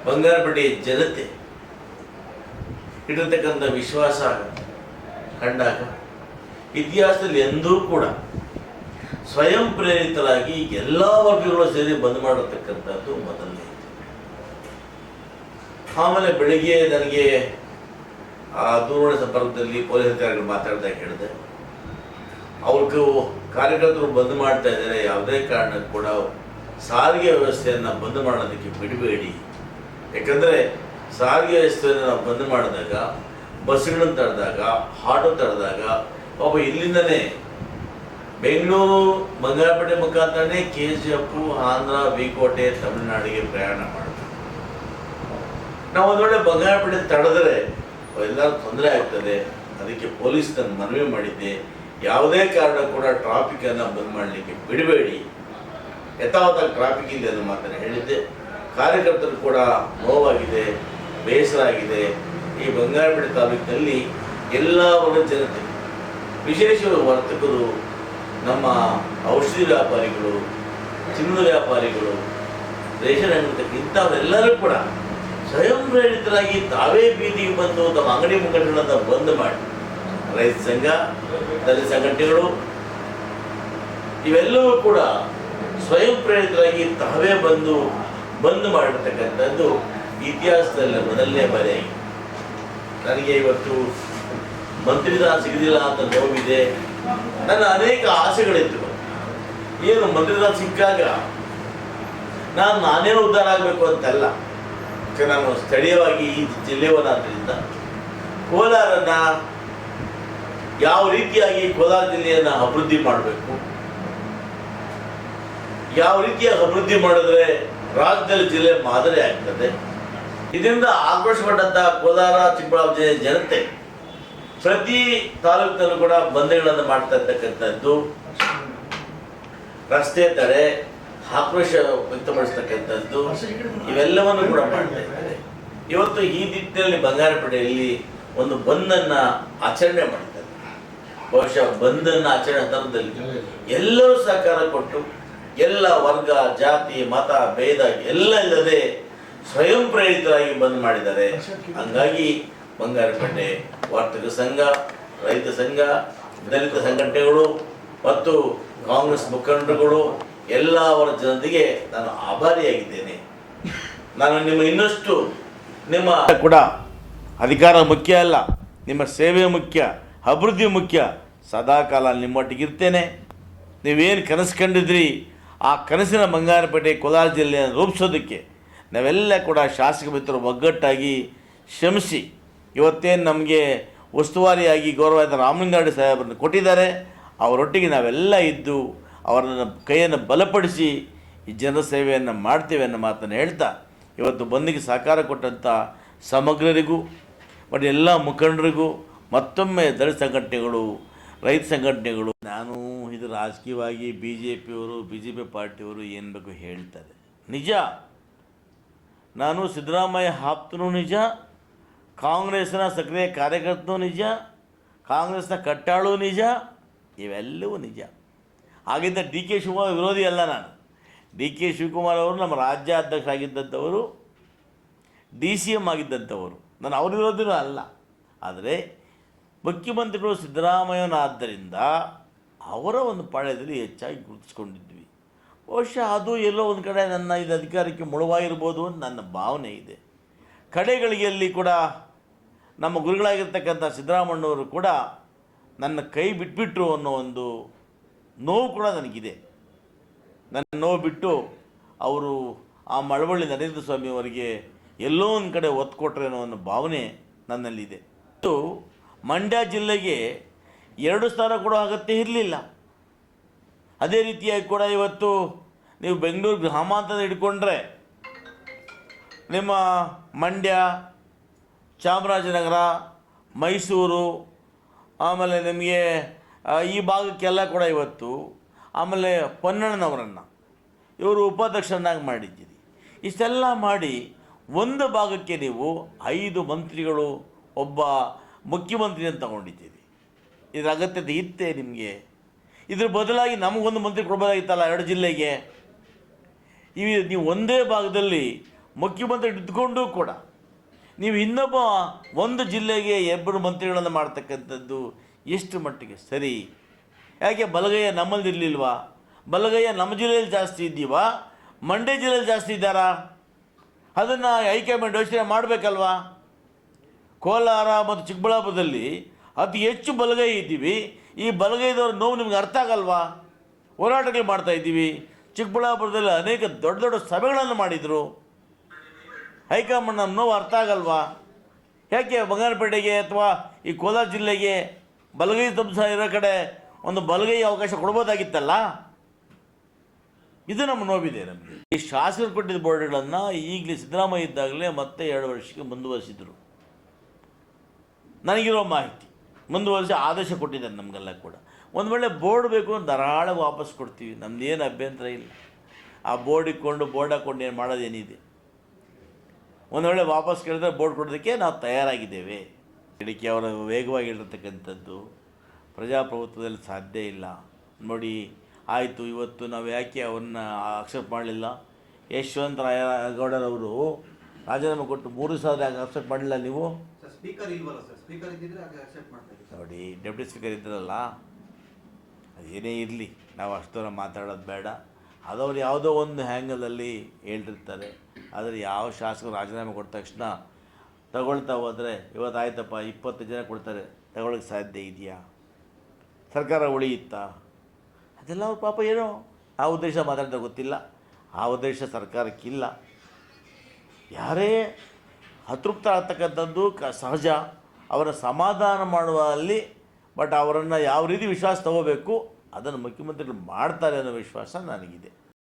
ಬಂಗಾರಪೇಟೆ ಜನತೆ ಇಟ್ಟಿರ್ತಕ್ಕಂಥ ವಿಶ್ವಾಸ ಕಂಡಾಗ ಇತಿಹಾಸದಲ್ಲಿ ಎಂದೂ ಕೂಡ ಸ್ವಯಂ ಪ್ರೇರಿತರಾಗಿ ಎಲ್ಲ ವರ್ಗಗಳು ಸೇರಿ ಬಂದ್ ಮಾಡಿರ್ತಕ್ಕಂಥದ್ದು ಮೊದಲನೇ. ಆಮೇಲೆ ಬೆಳಿಗ್ಗೆ ನನಗೆ ಆ ದೂರವಾಣಿ ಸಂಪರ್ಕದಲ್ಲಿ ಪೊಲೀಸ್ ಅಧಿಕಾರಿಗಳು ಮಾತಾಡಿದಾಗ ಹೇಳಿದೆ, ಅವ್ರಿಗೂ ಕಾರ್ಯಕರ್ತರು ಬಂದ್ ಮಾಡ್ತಾ ಇದ್ದಾರೆ, ಯಾವುದೇ ಕಾರಣಕ್ಕೂ ಕೂಡ ಸಾರಿಗೆ ವ್ಯವಸ್ಥೆಯನ್ನು ಬಂದ್ ಮಾಡೋದಕ್ಕೆ ಬಿಡಬೇಡಿ. ಯಾಕಂದರೆ ಸಾರಿಗೆ ವ್ಯವಸ್ಥೆಯನ್ನು ನಾವು ಬಂದ್ ಮಾಡಿದಾಗ ಬಸ್ಗಳನ್ನು ತಡೆದಾಗ ಆಟೋ ತಡೆದಾಗ ಪಾಪ ಇಲ್ಲಿಂದನೇ ಬೆಂಗಳೂರು ಬಂಗಾರಪೇಟೆ ಮುಖಾಂತರನೇ KGF, ಆಂಧ್ರ, ವಿಕೋಟೆ, ತಮಿಳುನಾಡಿಗೆ ಪ್ರಯಾಣ ಮಾಡ್ತೀವಿ. ನಾವು ಒಂದು ವೇಳೆ ಬಂಗಾರಪೇಟೆ ತಡೆದರೆ ಎಲ್ಲರೂ ತೊಂದರೆ ಆಗ್ತದೆ. ಅದಕ್ಕೆ ಪೊಲೀಸ್ ನಾನು ಮನವಿ ಮಾಡಿದ್ದೆ, ಯಾವುದೇ ಕಾರಣ ಕೂಡ ಟ್ರಾಫಿಕನ್ನು ಬಂದ್ ಮಾಡಲಿಕ್ಕೆ ಬಿಡಬೇಡಿ, ಯಥಾವತ್ತಾಗಿ ಟ್ರಾಫಿಕ್ ಇದೆ ಅನ್ನೋ ಮಾತನ್ನು ಹೇಳಿದ್ದೆ. ಕಾರ್ಯಕರ್ತರು ಕೂಡ ನೋವಾಗಿದೆ, ಬೇಸರ ಆಗಿದೆ. ಈ ಬಂಗಾರಪೇಟೆ ತಾಲೂಕಿನಲ್ಲಿ ಎಲ್ಲ ವರ್ಗದ ಜನತೆ, ವಿಶೇಷವಾಗಿ ವರ್ತಕರು, ನಮ್ಮ ಔಷಧಿ ವ್ಯಾಪಾರಿಗಳು, ಚಿನ್ನದ ವ್ಯಾಪಾರಿಗಳು, ರೇಷನ್ ಅಂಗಡಿ ಇಂಥವರೆಲ್ಲರೂ ಕೂಡ ಸ್ವಯಂ ಪ್ರೇರಿತರಾಗಿ ತಾವೇ ಬೀದಿಗೆ ಬಂದು ತಮ್ಮ ಅಂಗಡಿ ಮುಖಂಡರನ್ನ ಬಂದ್ ಮಾಡಿ, ರೈತ ಸಂಘ, ದಲಿತ ಸಂಘಟನೆಗಳು ಇವೆಲ್ಲವೂ ಕೂಡ ಸ್ವಯಂ ಪ್ರೇರಿತರಾಗಿ ತಾವೇ ಬಂದ್ ಮಾಡಿರ್ತಕ್ಕಂಥದ್ದು ಇತಿಹಾಸದಲ್ಲಿ ಮೊದಲನೇ ಬಾರಿಯಾಗಿದೆ. ನನಗೆ ಇವತ್ತು ಮಂತ್ರಿದಾನ ಸಿಗಲಿಲ್ಲ ಅಂತ ನೋವಿದೆ. ನನ್ನ ಅನೇಕ ಆಸೆಗಳಿತ್ತು. ಏನು ಮಂತ್ರಿದಾನ ಸಿಕ್ಕಾಗ ನಾನೇನು ಉದ್ಧಾರ ಆಗಬೇಕು ಅಂತಲ್ಲ, ನಾನು ಸ್ಥಳೀಯವಾಗಿ ಈ ಜಿಲ್ಲೆಯವನಾದ್ದರಿಂದ ಕೋಲಾರನ್ನ ಯಾವ ರೀತಿಯಾಗಿ ಕೋಲಾರ ಜಿಲ್ಲೆಯನ್ನು ಅಭಿವೃದ್ಧಿ ಮಾಡಬೇಕು, ಯಾವ ರೀತಿಯಾಗಿ ಅಭಿವೃದ್ಧಿ ಮಾಡಿದ್ರೆ ರಾಜ್ಯದಲ್ಲಿ ಜಿಲ್ಲೆ ಮಾದರಿ ಆಗ್ತದೆ. ಇದರಿಂದ ಆಕ್ರೋಶಗೊಂಡಂಥ ಕೋಲಾರ ಚಿಕ್ಕಬಳ್ಳಾಪುರ ಜಿಲ್ಲೆಯ ಜನತೆ ಪ್ರತಿ ತಾಲೂಕಿನಲ್ಲೂ ಕೂಡ ಬಂದ್ಗಳನ್ನು ಮಾಡ್ತಾ ಇರ್ತಕ್ಕಂಥದ್ದು, ರಸ್ತೆ ತಡೆ, ಆಕ್ರೋಶ ವ್ಯಕ್ತಪಡಿಸ್ತಕ್ಕಂಥದ್ದು ಇವೆಲ್ಲವನ್ನು ಕೂಡ ಮಾಡ್ತಾ ಇದ್ದಾರೆ. ಇವತ್ತು ಈ ನಿಟ್ಟಿನಲ್ಲಿ ಬಂಗಾರಪೇಟೆಯಲ್ಲಿ ಒಂದು ಬಂದನ್ನು ಆಚರಣೆ ಮಾಡ್ತಾರೆ. ಬಹುಶಃ ಬಂದನ್ನು ಆಚರಣೆ ಸಂದರ್ಭದಲ್ಲಿ ಎಲ್ಲರೂ ಸಹಕಾರ ಕೊಟ್ಟು ಎಲ್ಲ ವರ್ಗ, ಜಾತಿ, ಮತ, ಭೇದ ಎಲ್ಲ ಇಲ್ಲದೆ ಸ್ವಯಂ ಪ್ರೇರಿತರಾಗಿ ಬಂದ್ ಮಾಡಿದ್ದಾರೆ. ಹಂಗಾಗಿ ಬಂಗಾರಪೇಟೆ ವರ್ತಕ ಸಂಘ, ರೈತ ಸಂಘ, ದಲಿತ ಸಂಘಟನೆಗಳು ಮತ್ತು ಕಾಂಗ್ರೆಸ್ ಮುಖಂಡರುಗಳು ಎಲ್ಲ ಅವರ ಜನತೆಗೆ ನಾನು ಆಭಾರಿಯಾಗಿದ್ದೇನೆ. ನಾನು ಇನ್ನಷ್ಟು ನಿಮ್ಮ ಕೂಡ ಅಧಿಕಾರ ಮುಖ್ಯ ಅಲ್ಲ, ನಿಮ್ಮ ಸೇವೆ ಮುಖ್ಯ, ಅಭಿವೃದ್ಧಿ ಮುಖ್ಯ. ಸದಾಕಾಲ ನಿಮ್ಮೊಟ್ಟಿಗಿರ್ತೇನೆ. ನೀವೇನು ಕನಸು ಕಂಡಿದ್ರಿ ಆ ಕನಸಿನ ಬಂಗಾರಪೇಟೆ ಕೋಲಾರ ಜಿಲ್ಲೆಯನ್ನು ರೂಪಿಸೋದಕ್ಕೆ ನಾವೆಲ್ಲ ಕೂಡ ಶಾಸಕ ಮಿತ್ರರು ಒಗ್ಗಟ್ಟಾಗಿ ಶ್ರಮಿಸಿ ಇವತ್ತೇನು ನಮಗೆ ಉಸ್ತುವಾರಿಯಾಗಿ ಗೌರವಾದ ರಾಮಲಿಂಗಾರೆಡ್ಡಿ ಸಾಹೇಬರನ್ನು ಕೊಟ್ಟಿದ್ದಾರೆ, ಅವರೊಟ್ಟಿಗೆ ನಾವೆಲ್ಲ ಇದ್ದು ಅವರನ್ನು ಕೈಯನ್ನು ಬಲಪಡಿಸಿ ಈ ಜನರ ಸೇವೆಯನ್ನು ಮಾಡ್ತೇವೆ ಅನ್ನೋ ಮಾತನ್ನು ಹೇಳ್ತಾ, ಇವತ್ತು ಬಂದಿಗೆ ಸಹಕಾರ ಕೊಟ್ಟಂಥ ಸಮಗ್ರರಿಗೂ ಮತ್ತು ಎಲ್ಲ ಮುಖಂಡರಿಗೂ ಮತ್ತೊಮ್ಮೆ ದಲಿತ ಸಂಘಟನೆಗಳು, ರೈತ ಸಂಘಟನೆಗಳು, ನಾನು ಇದು ರಾಜಕೀಯವಾಗಿ BJP ಪಾರ್ಟಿಯವರು ಏನು ಬೇಕು ಹೇಳ್ತಾರೆ. ನಿಜ, ನಾನು ಸಿದ್ದರಾಮಯ್ಯ ಆಪ್ತನೂ ನಿಜ, ಕಾಂಗ್ರೆಸ್ನ ಸಕ್ರಿಯ ಕಾರ್ಯಕರ್ತನೂ ನಿಜ, ಕಾಂಗ್ರೆಸ್ನ ಕಟ್ಟಾಳು ನಿಜ, ಇವೆಲ್ಲವೂ ನಿಜ. ಹಾಗಿದ್ದ DK ಶಿವಕುಮಾರ್ ವಿರೋಧಿ ಅಲ್ಲ. ನಾನು DK ಶಿವಕುಮಾರ್ ಅವರು ನಮ್ಮ ರಾಜ್ಯಾಧ್ಯಕ್ಷರಾಗಿದ್ದಂಥವರು, DCM ಆಗಿದ್ದಂಥವರು. ನಾನು ಅವ್ರ ವಿರೋಧಿನೂ ಅಲ್ಲ. ಆದರೆ ಮುಖ್ಯಮಂತ್ರಿಗಳು ಸಿದ್ದರಾಮಯ್ಯನಾದ್ದರಿಂದ ಅವರ ಒಂದು ಪಾಳ್ಯದಲ್ಲಿ ಹೆಚ್ಚಾಗಿ ಗುರುತಿಸ್ಕೊಂಡಿದ್ವಿ. ಬಹುಶಃ ಅದು ಎಲ್ಲೋ ಒಂದು ಕಡೆ ನನ್ನ ಇದು ಅಧಿಕಾರಕ್ಕೆ ಮುಳುವಾಗಿರ್ಬೋದು ಅಂತ ನನ್ನ ಭಾವನೆ ಇದೆ. ಕಡೆಗಳಿಗೆಯಲ್ಲಿ ಕೂಡ ನಮ್ಮ ಗುರುಗಳಾಗಿರ್ತಕ್ಕಂಥ ಸಿದ್ದರಾಮಣ್ಣವರು ಕೂಡ ನನ್ನ ಕೈ ಬಿಟ್ಬಿಟ್ರು ಅನ್ನೋ ಒಂದು ನೋವು ಕೂಡ ನನಗಿದೆ. ನನ್ನ ನೋವು ಬಿಟ್ಟು ಅವರು ಆ ಮಳವಳ್ಳಿ ನರೇಂದ್ರ ಸ್ವಾಮಿಯವರಿಗೆ ಎಲ್ಲೋ ಒಂದು ಕಡೆ ಒತ್ತು ಕೊಟ್ಟರೆ ಅನ್ನೋ ಒಂದು ಭಾವನೆ ನನ್ನಲ್ಲಿದೆ. ಮತ್ತು ಮಂಡ್ಯ ಜಿಲ್ಲೆಗೆ 2 ಸ್ಥಾನ ಕೊಡೋ ಅಗತ್ಯ ಇರಲಿಲ್ಲ. ಅದೇ ರೀತಿಯಾಗಿ ಕೂಡ ಇವತ್ತು ನೀವು ಬೆಂಗಳೂರು ಗ್ರಾಮಾಂತರ ಹಿಡ್ಕೊಂಡ್ರೆ ನಿಮ್ಮ ಮಂಡ್ಯ, ಚಾಮರಾಜನಗರ, ಮೈಸೂರು, ಆಮೇಲೆ ನಿಮಗೆ ಈ ಭಾಗಕ್ಕೆಲ್ಲ ಕೂಡ ಇವತ್ತು, ಆಮೇಲೆ ಪೊನ್ನಣ್ಣನವರನ್ನು ಇವರು ಉಪಾಧ್ಯಕ್ಷರನ್ನಾಗಿ ಮಾಡಿದ್ದೀರಿ. ಇಷ್ಟೆಲ್ಲ ಮಾಡಿ ಒಂದು ಭಾಗಕ್ಕೆ ನೀವು 5 ಮಂತ್ರಿಗಳು, ಒಬ್ಬ ಮುಖ್ಯಮಂತ್ರಿಯನ್ನು ತಗೊಂಡಿದ್ದೀರಿ. ಇದರ ಅಗತ್ಯತೆ ಇತ್ತೇ ನಿಮಗೆ? ಇದ್ರ ಬದಲಾಗಿ ನಮಗೊಂದು ಮಂತ್ರಿ ಕೊಡಬೇಕಾಗಿತ್ತಲ್ಲ 2 ಜಿಲ್ಲೆಗೆ. ನೀವು ಒಂದೇ ಭಾಗದಲ್ಲಿ ಮುಖ್ಯಮಂತ್ರಿ ಇದ್ದುಕೊಂಡೂ ಕೂಡ ನೀವು ಇನ್ನೊಬ್ಬ ಒಂದು ಜಿಲ್ಲೆಗೆ ಇಬ್ಬರು ಮಂತ್ರಿಗಳನ್ನು ಮಾಡ್ತಕ್ಕಂಥದ್ದು ಎಷ್ಟು ಮಟ್ಟಿಗೆ ಸರಿ? ಯಾಕೆ ಬಲಗೈಯ ನಮ್ಮಲ್ಲಿರಲಿಲ್ವಾ? ಬಲಗೈಯ ನಮ್ಮ ಜಿಲ್ಲೆಯಲ್ಲಿ ಜಾಸ್ತಿ ಇದ್ದೀವಾ? ಮಂಡ್ಯ ಜಿಲ್ಲೆಯಲ್ಲಿ ಜಾಸ್ತಿ ಇದ್ದಾರಾ? ಅದನ್ನು ಹೈಕಮಾಂಡ್ ಯೋಚನೆ ಮಾಡಬೇಕಲ್ವಾ? ಕೋಲಾರ ಮತ್ತು ಚಿಕ್ಕಬಳ್ಳಾಪುರದಲ್ಲಿ ಅತಿ ಹೆಚ್ಚು ಬಲಗೈ ಇದ್ದೀವಿ. ಈ ಬಲಗೈದವ್ರ ನೋವು ನಿಮ್ಗೆ ಅರ್ಥ ಆಗಲ್ವಾ? ಹೋರಾಟಗಳು ಮಾಡ್ತಾ ಇದ್ದೀವಿ. ಚಿಕ್ಕಬಳ್ಳಾಪುರದಲ್ಲಿ ಅನೇಕ ದೊಡ್ಡ ದೊಡ್ಡ ಸಭೆಗಳನ್ನು ಮಾಡಿದರು. ಹೈಕಮಾಂಡ್ ನಮ್ಮ ನೋವು ಅರ್ಥ ಆಗಲ್ವಾ? ಯಾಕೆ ಬಂಗಾರಪೇಟೆಗೆ ಅಥವಾ ಈ ಕೋಲಾರ ಜಿಲ್ಲೆಗೆ ಬಲಗೈ ಧ್ವಂಸ ಇರೋ ಕಡೆ ಒಂದು ಬಲಗೈ ಅವಕಾಶ ಕೊಡ್ಬೋದಾಗಿತ್ತಲ್ಲ? ಇದು ನಮ್ಮ ನೋವಿದೆ. ನಮಗೆ ಈ ಶಾಸಕರು ಕೊಟ್ಟಿದ್ದ ಬೋರ್ಡ್ಗಳನ್ನು ಈಗಲೇ ಸಿದ್ದರಾಮಯ್ಯ ಇದ್ದಾಗಲೇ ಮತ್ತೆ 2 ವರ್ಷಕ್ಕೆ ಮುಂದುವರಿಸಿದರು. ನನಗಿರೋ ಮಾಹಿತಿ ಮುಂದುವರಿಸಿ ಆದೇಶ ಕೊಟ್ಟಿದ್ದಾರೆ ನಮಗೆಲ್ಲ ಕೂಡ. ಒಂದು ವೇಳೆ ಬೋರ್ಡ್ ಬೇಕು ಅಂತ ಧಾರಾಳ ವಾಪಸ್ ಕೊಡ್ತೀವಿ, ನಮ್ಮದೇನು ಅಭ್ಯಂತರ ಇಲ್ಲ. ಆ ಬೋರ್ಡ್ ಇಟ್ಕೊಂಡು ಬೋರ್ಡ್ ಹಾಕ್ಕೊಂಡು ಏನು ಮಾಡೋದೇನಿದೆ? ಒಂದು ವೇಳೆ ವಾಪಸ್ ಕೇಳಿದ್ರೆ ಬೋರ್ಡ್ ಕೊಡೋದಕ್ಕೆ ನಾವು ತಯಾರಾಗಿದ್ದೇವೆ. ಇದಕ್ಕೆ ಅವರ ವೇಗವಾಗಿರತಕ್ಕಂಥದ್ದು ಪ್ರಜಾಪ್ರಭುತ್ವದಲ್ಲಿ ಸಾಧ್ಯ ಇಲ್ಲ. ನೋಡಿ, ಆಯಿತು, ಇವತ್ತು ನಾವು ಯಾಕೆ ಅವ್ರನ್ನ ಅಕ್ಸೆಪ್ಟ್ ಮಾಡಲಿಲ್ಲ? ಯಶವಂತರಾಯಗೌಡರವರು ರಾಜೀನಾಮೆ ಕೊಟ್ಟು 3 ಸಾವಿರ ಯಾಕೆ ಅಕ್ಸೆಪ್ಟ್ ಮಾಡಲಿಲ್ಲ ನೀವು? ಸ್ಪೀಕರ್ ಇಲ್ವಲ್ಲ ಸರ್, ಸ್ಪೀಕರ್ ಇದ್ದಿದ್ರೆ ಅಕ್ಸೆಪ್ಟ್ ಮಾಡ್ತೀವಿ. ನೋಡಿ, ಡೆಪ್ಯೂಟಿ ಸ್ಪೀಕರ್ ಇದ್ದಾರಲ್ಲ, ಅದೇನೇ ಇರಲಿ, ನಾವು ಅಷ್ಟರ ಮಾತಾಡೋದು ಬೇಡ. ಅದವ್ರು ಯಾವುದೋ ಒಂದು ಹ್ಯಾಂಗಲಲ್ಲಿ ಹೇಳಿರ್ತಾರೆ. ಆದರೆ ಯಾವ ಶಾಸಕರು ರಾಜೀನಾಮೆ ಕೊಟ್ಟ ತಕ್ಷಣ ತಗೊಳ್ತಾ ಹೋದರೆ ಇವತ್ತು ಆಯ್ತಪ್ಪ 20 ಜನ ಕೊಡ್ತಾರೆ, ತಗೊಳ್ಳೋಕ್ಕೆ ಸಾಧ್ಯ ಇದೆಯಾ? ಸರ್ಕಾರ ಉಳಿಯುತ್ತಾ? ಅದೆಲ್ಲ ಅವ್ರ ಪಾಪ ಏನೋ ಆ ಉದ್ದೇಶ ಮಾತಾಡ್ತಾ ಗೊತ್ತಿಲ್ಲ. ಆ ಉದ್ದೇಶ ಸರ್ಕಾರಕ್ಕಿಲ್ಲ. ಯಾರೇ ಅತೃಪ್ತ ಆಗ್ತಕ್ಕಂಥದ್ದು ಸಹಜ. ಅವರ ಸಮಾಧಾನ ಮಾಡುವಲ್ಲಿ, ಬಟ್ ಅವರನ್ನು ಯಾವ ರೀತಿ ವಿಶ್ವಾಸ ತಗೋಬೇಕು ಅದನ್ನು ಮುಖ್ಯಮಂತ್ರಿಗಳು ಮಾಡ್ತಾರೆ ಅನ್ನೋ ವಿಶ್ವಾಸ ನನಗಿದೆ.